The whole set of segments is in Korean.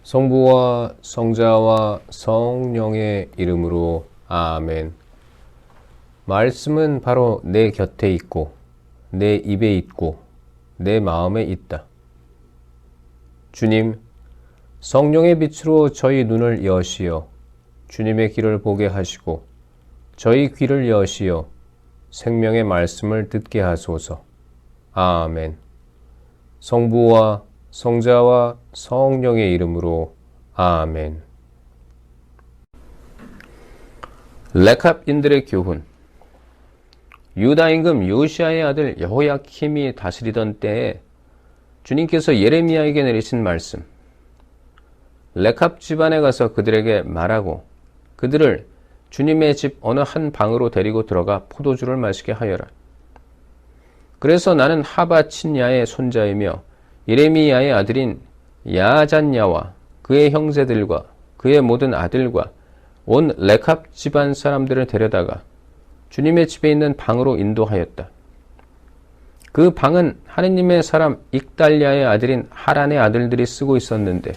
성부와 성자와 성령의 이름으로 아멘. 말씀은 바로 내 곁에 있고 내 입에 있고 내 마음에 있다. 주님, 성령의 빛으로 저희 눈을 여시어 주님의 길을 보게 하시고 저희 귀를 여시어 생명의 말씀을 듣게 하소서. 아멘. 성부와 성자와 성령의 이름으로 아멘. 레캅인들의 교훈. 유다 임금 요시야의 아들 여호야킴이 다스리던 때에 주님께서 예레미야에게 내리신 말씀. 레캅 집안에 가서 그들에게 말하고 그들을 주님의 집 어느 한 방으로 데리고 들어가 포도주를 마시게 하여라. 그래서 나는 하바친야의 손자이며 예레미야의 아들인 야잔야와 그의 형제들과 그의 모든 아들과 온 레캅 집안 사람들을 데려다가 주님의 집에 있는 방으로 인도하였다. 그 방은 하느님의 사람 익달랴의 아들인 하란의 아들들이 쓰고 있었는데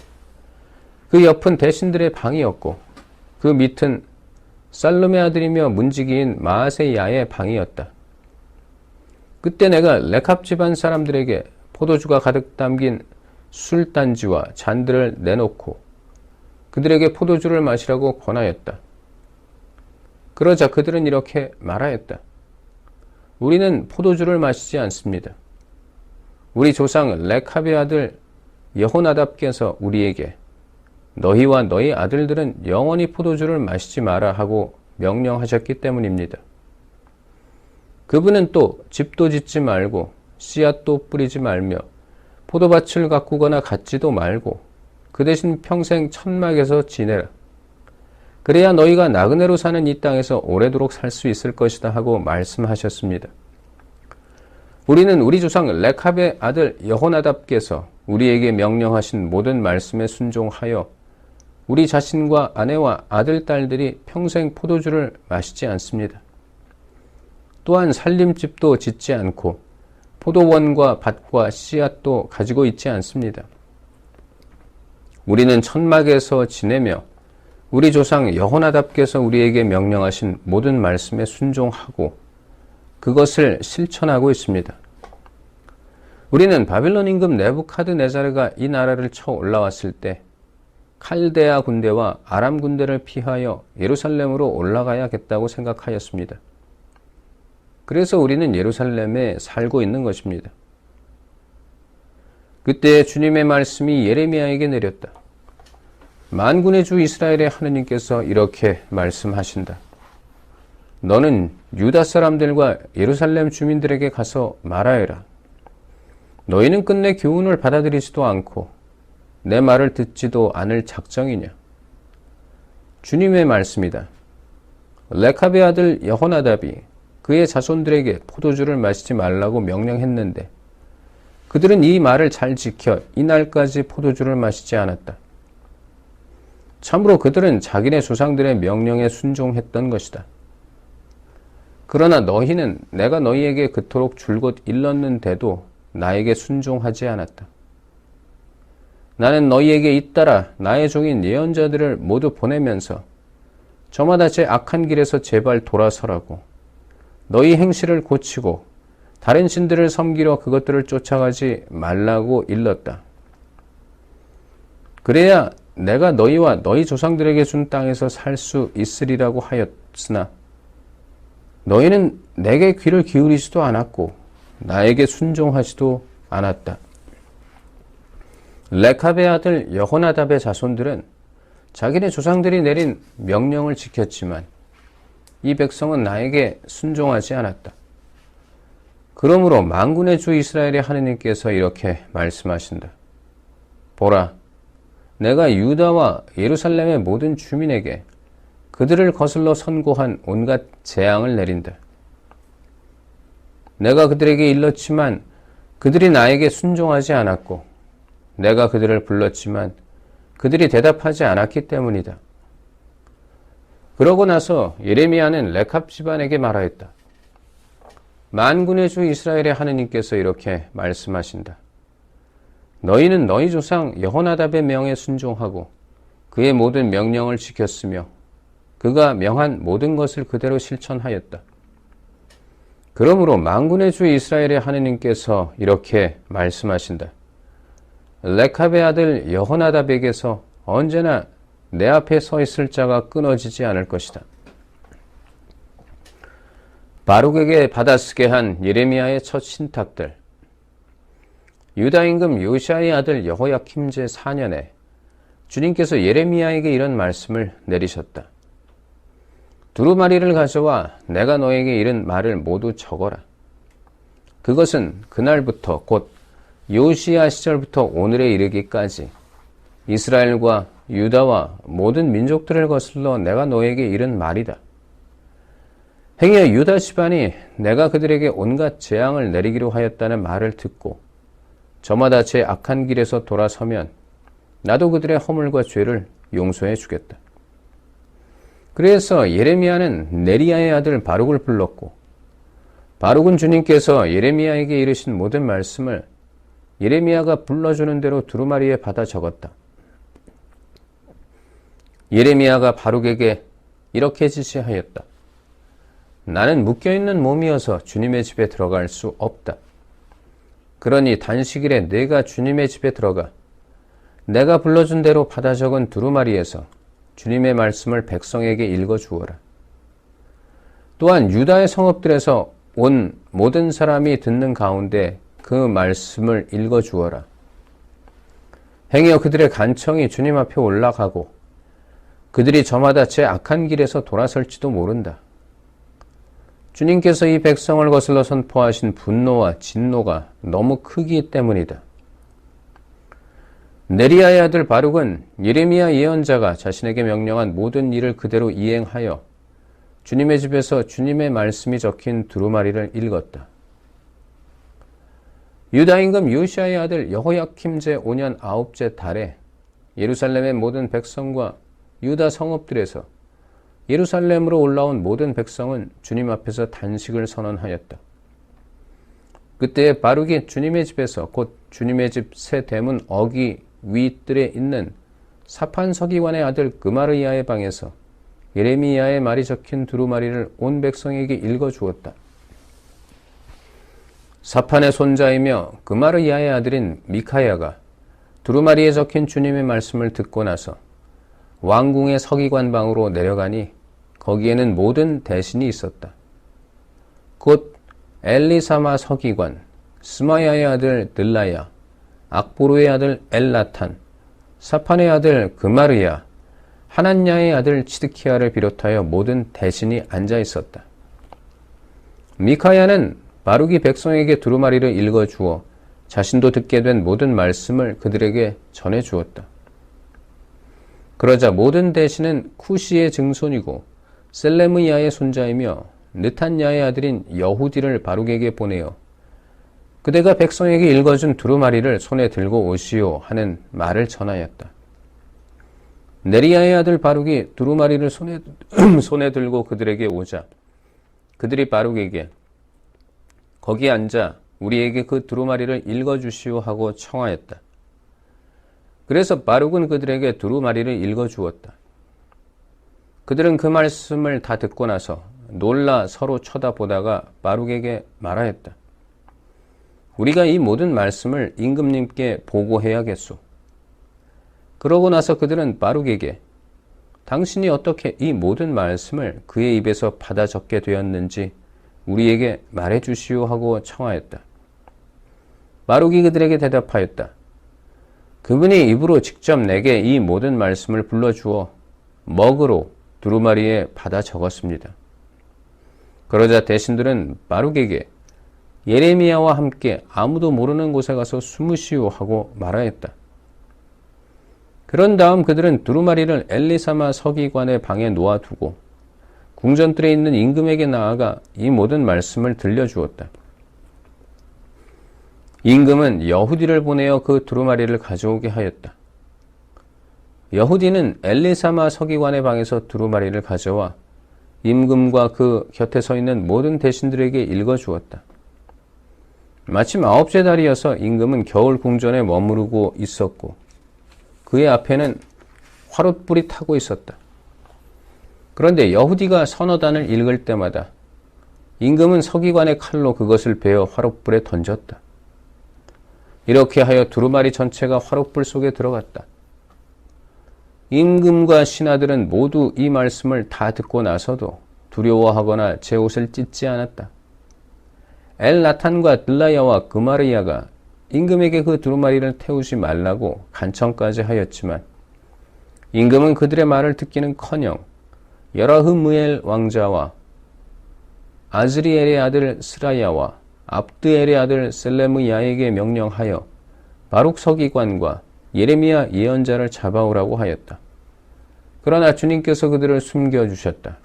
그 옆은 대신들의 방이었고 그 밑은 살룸의 아들이며 문지기인 마아세야의 방이었다. 그때 내가 레캅 집안 사람들에게 포도주가 가득 담긴 술단지와 잔들을 내놓고 그들에게 포도주를 마시라고 권하였다. 그러자 그들은 이렇게 말하였다. 우리는 포도주를 마시지 않습니다. 우리 조상 레캅의 아들 여호나답께서 우리에게 너희와 너희 아들들은 영원히 포도주를 마시지 마라 하고 명령하셨기 때문입니다. 그분은 또 집도 짓지 말고 씨앗도 뿌리지 말며 포도밭을 가꾸거나 갖지도 말고 그 대신 평생 천막에서 지내라. 그래야 너희가 나그네로 사는 이 땅에서 오래도록 살 수 있을 것이다 하고 말씀하셨습니다. 우리는 우리 조상 레캅의 아들 여호나답께서 우리에게 명령하신 모든 말씀에 순종하여 우리 자신과 아내와 아들, 딸들이 평생 포도주를 마시지 않습니다. 또한 살림집도 짓지 않고 포도원과 밭과 씨앗도 가지고 있지 않습니다. 우리는 천막에서 지내며 우리 조상 여호나답께서 우리에게 명령하신 모든 말씀에 순종하고 그것을 실천하고 있습니다. 우리는 바빌론 임금 네부카드네자르가 이 나라를 쳐 올라왔을 때 칼데아 군대와 아람 군대를 피하여 예루살렘으로 올라가야겠다고 생각하였습니다. 그래서 우리는 예루살렘에 살고 있는 것입니다. 그때 주님의 말씀이 예레미야에게 내렸다. 만군의 주 이스라엘의 하느님께서 이렇게 말씀하신다. 너는 유다 사람들과 예루살렘 주민들에게 가서 말하여라. 너희는 끝내 교훈을 받아들이지도 않고 내 말을 듣지도 않을 작정이냐. 주님의 말씀이다. 레캅의 아들 여호나답이 그의 자손들에게 포도주를 마시지 말라고 명령했는데 그들은 이 말을 잘 지켜 이날까지 포도주를 마시지 않았다. 참으로 그들은 자기네 조상들의 명령에 순종했던 것이다. 그러나 너희는 내가 너희에게 그토록 줄곧 일렀는데도 나에게 순종하지 않았다. 나는 너희에게 잇따라 나의 종인 예언자들을 모두 보내면서 저마다 제 악한 길에서 제발 돌아서라고 너희 행실을 고치고 다른 신들을 섬기러 그것들을 쫓아가지 말라고 일렀다. 그래야 내가 너희와 너희 조상들에게 준 땅에서 살 수 있으리라고 하였으나 너희는 내게 귀를 기울이지도 않았고 나에게 순종하지도 않았다. 레캅의 아들 여호나답의 자손들은 자기네 조상들이 내린 명령을 지켰지만 이 백성은 나에게 순종하지 않았다. 그러므로 만군의 주 이스라엘의 하느님께서 이렇게 말씀하신다. 보라, 내가 유다와 예루살렘의 모든 주민에게 그들을 거슬러 선고한 온갖 재앙을 내린다. 내가 그들에게 일렀지만 그들이 나에게 순종하지 않았고 내가 그들을 불렀지만 그들이 대답하지 않았기 때문이다. 그러고 나서 예레미야는 레캅 집안에게 말하였다. 만군의 주 이스라엘의 하느님께서 이렇게 말씀하신다. 너희는 너희 조상 여호나답의 명에 순종하고 그의 모든 명령을 지켰으며 그가 명한 모든 것을 그대로 실천하였다. 그러므로 만군의 주 이스라엘의 하느님께서 이렇게 말씀하신다. 레캅의 아들 여호나답에게서 언제나 내 앞에 서 있을 자가 끊어지지 않을 것이다. 바룩에게 받아쓰게 한 예레미야의 첫 신탁들. 유다 임금 요시아의 아들 여호야킴 제4년에 주님께서 예레미야에게 이런 말씀을 내리셨다. 두루마리를 가져와 내가 너에게 이른 말을 모두 적어라. 그것은 그날부터 곧 요시야 시절부터 오늘에 이르기까지 이스라엘과 유다와 모든 민족들을 거슬러 내가 너에게 이른 말이다. 행여 유다 집안이 내가 그들에게 온갖 재앙을 내리기로 하였다는 말을 듣고 저마다 제 악한 길에서 돌아서면 나도 그들의 허물과 죄를 용서해 주겠다. 그래서 예레미야는 네리야의 아들 바룩을 불렀고 바룩은 주님께서 예레미야에게 이르신 모든 말씀을 예레미야가 불러주는 대로 두루마리에 받아 적었다. 예레미야가 바룩에게 이렇게 지시하였다. 나는 묶여있는 몸이어서 주님의 집에 들어갈 수 없다. 그러니 단식일에 내가 주님의 집에 들어가 내가 불러준 대로 받아 적은 두루마리에서 주님의 말씀을 백성에게 읽어주어라. 또한 유다의 성읍들에서 온 모든 사람이 듣는 가운데 그 말씀을 읽어주어라. 행여 그들의 간청이 주님 앞에 올라가고 그들이 저마다 제 악한 길에서 돌아설지도 모른다. 주님께서 이 백성을 거슬러 선포하신 분노와 진노가 너무 크기 때문이다. 네리야의 아들 바룩은 예레미야 예언자가 자신에게 명령한 모든 일을 그대로 이행하여 주님의 집에서 주님의 말씀이 적힌 두루마리를 읽었다. 유다 임금 요시아의 아들 여호야킴 제5년 9째 달에 예루살렘의 모든 백성과 유다 성읍들에서 예루살렘으로 올라온 모든 백성은 주님 앞에서 단식을 선언하였다. 그때 바룩이 주님의 집에서 곧 주님의 집 새 대문 어기 위뜰에 있는 사판 서기관의 아들 그마르야의 방에서 예레미야의 말이 적힌 두루마리를 온 백성에게 읽어주었다. 사판의 손자이며 그마르야의 아들인 미카야가 두루마리에 적힌 주님의 말씀을 듣고 나서 왕궁의 서기관 방으로 내려가니 거기에는 모든 대신이 있었다. 곧 엘리사마 서기관, 스마야의 아들 들라야, 악보르의 아들 엘라탄, 사판의 아들 그마르야, 하난야의 아들 치드키야를 비롯하여 모든 대신이 앉아 있었다. 미카야는 바룩이 백성에게 두루마리를 읽어주어 자신도 듣게 된 모든 말씀을 그들에게 전해주었다. 그러자 모든 대신은 쿠시의 증손이고 셀레므야의 손자이며 느탄야의 아들인 여후디를 바룩에게 보내어 그대가 백성에게 읽어준 두루마리를 손에 들고 오시오 하는 말을 전하였다. 네리야의 아들 바룩이 두루마리를 손에 들고 그들에게 오자 그들이 바룩에게 거기 앉아 우리에게 그 두루마리를 읽어주시오 하고 청하였다. 그래서 바룩은 그들에게 두루마리를 읽어주었다. 그들은 그 말씀을 다 듣고 나서 놀라 서로 쳐다보다가 바룩에게 말하였다. 우리가 이 모든 말씀을 임금님께 보고해야겠소. 그러고 나서 그들은 바룩에게 당신이 어떻게 이 모든 말씀을 그의 입에서 받아 적게 되었는지 우리에게 말해 주시오 하고 청하였다. 바룩이 그들에게 대답하였다. 그분이 입으로 직접 내게 이 모든 말씀을 불러주어 먹으로 두루마리에 받아 적었습니다. 그러자 대신들은 바룩에게 예레미야와 함께 아무도 모르는 곳에 가서 숨으시오 하고 말하였다. 그런 다음 그들은 두루마리를 엘리사마 서기관의 방에 놓아두고 궁전뜰에 있는 임금에게 나아가 이 모든 말씀을 들려주었다. 임금은 여후디를 보내어 그 두루마리를 가져오게 하였다. 여후디는 엘리사마 서기관의 방에서 두루마리를 가져와 임금과 그 곁에 서 있는 모든 대신들에게 읽어주었다. 마침 9째 달이어서 임금은 겨울 궁전에 머무르고 있었고 그의 앞에는 화롯불이 타고 있었다. 그런데 여후디가 선어단을 읽을 때마다 임금은 서기관의 칼로 그것을 베어 화롯불에 던졌다. 이렇게 하여 두루마리 전체가 화롯불 속에 들어갔다. 임금과 신하들은 모두 이 말씀을 다 듣고 나서도 두려워하거나 제 옷을 찢지 않았다. 엘나탄과 들라야와 그마르야가 임금에게 그 두루마리를 태우지 말라고 간청까지 하였지만 임금은 그들의 말을 듣기는커녕 여라흐무엘 왕자와 아즈리엘의 아들 스라야와 압드엘의 아들 셀레무야에게 명령하여 바룩 서기관과 예레미야 예언자를 잡아오라고 하였다. 그러나 주님께서 그들을 숨겨주셨다.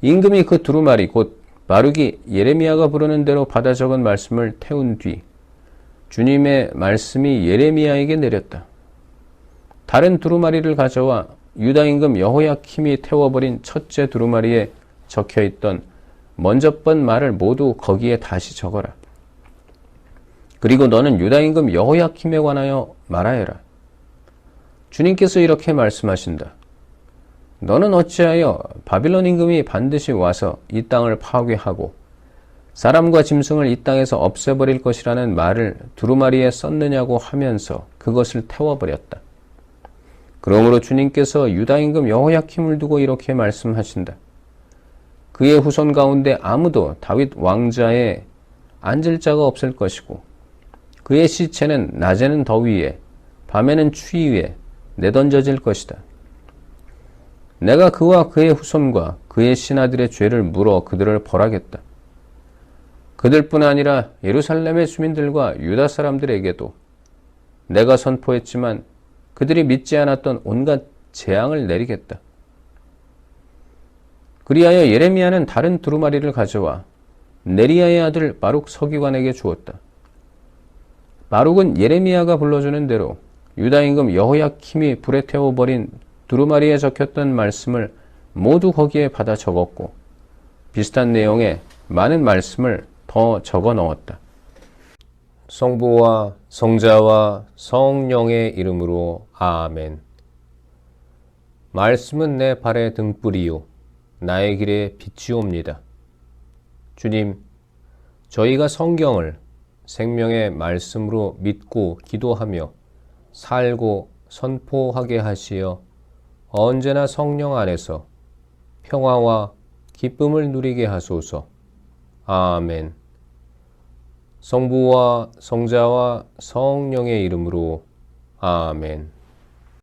임금이 그 두루마리 곧 바룩이 예레미야가 부르는 대로 받아 적은 말씀을 태운 뒤 주님의 말씀이 예레미야에게 내렸다. 다른 두루마리를 가져와 유다 임금 여호야킴이 태워버린 첫째 두루마리에 적혀있던 먼저 번 말을 모두 거기에 다시 적어라. 그리고 너는 유다 임금 여호야킴에 관하여 말하여라. 주님께서 이렇게 말씀하신다. 너는 어찌하여 바빌론 임금이 반드시 와서 이 땅을 파괴하고 사람과 짐승을 이 땅에서 없애버릴 것이라는 말을 두루마리에 썼느냐고 하면서 그것을 태워버렸다. 그러므로 주님께서 유다 임금 여호야킴을 두고 이렇게 말씀하신다. 그의 후손 가운데 아무도 다윗 왕자에 앉을 자가 없을 것이고 그의 시체는 낮에는 더위에 밤에는 추위에 내던져질 것이다. 내가 그와 그의 후손과 그의 신하들의 죄를 물어 그들을 벌하겠다. 그들뿐 아니라 예루살렘의 주민들과 유다 사람들에게도 내가 선포했지만 그들이 믿지 않았던 온갖 재앙을 내리겠다. 그리하여 예레미야는 다른 두루마리를 가져와 네리야의 아들 바룩 서기관에게 주었다. 바룩은 예레미야가 불러주는 대로 유다 임금 여호야킴이 불에 태워버린 두루마리에 적혔던 말씀을 모두 거기에 받아 적었고 비슷한 내용의 많은 말씀을 더 적어 넣었다. 성부와 성자와 성령의 이름으로 아멘. 말씀은 내 발의 등불이요 나의 길에 빛이옵니다. 주님, 저희가 성경을 생명의 말씀으로 믿고 기도하며 살고 선포하게 하시어 언제나 성령 안에서 평화와 기쁨을 누리게 하소서. 아멘. 성부와 성자와 성령의 이름으로 아멘.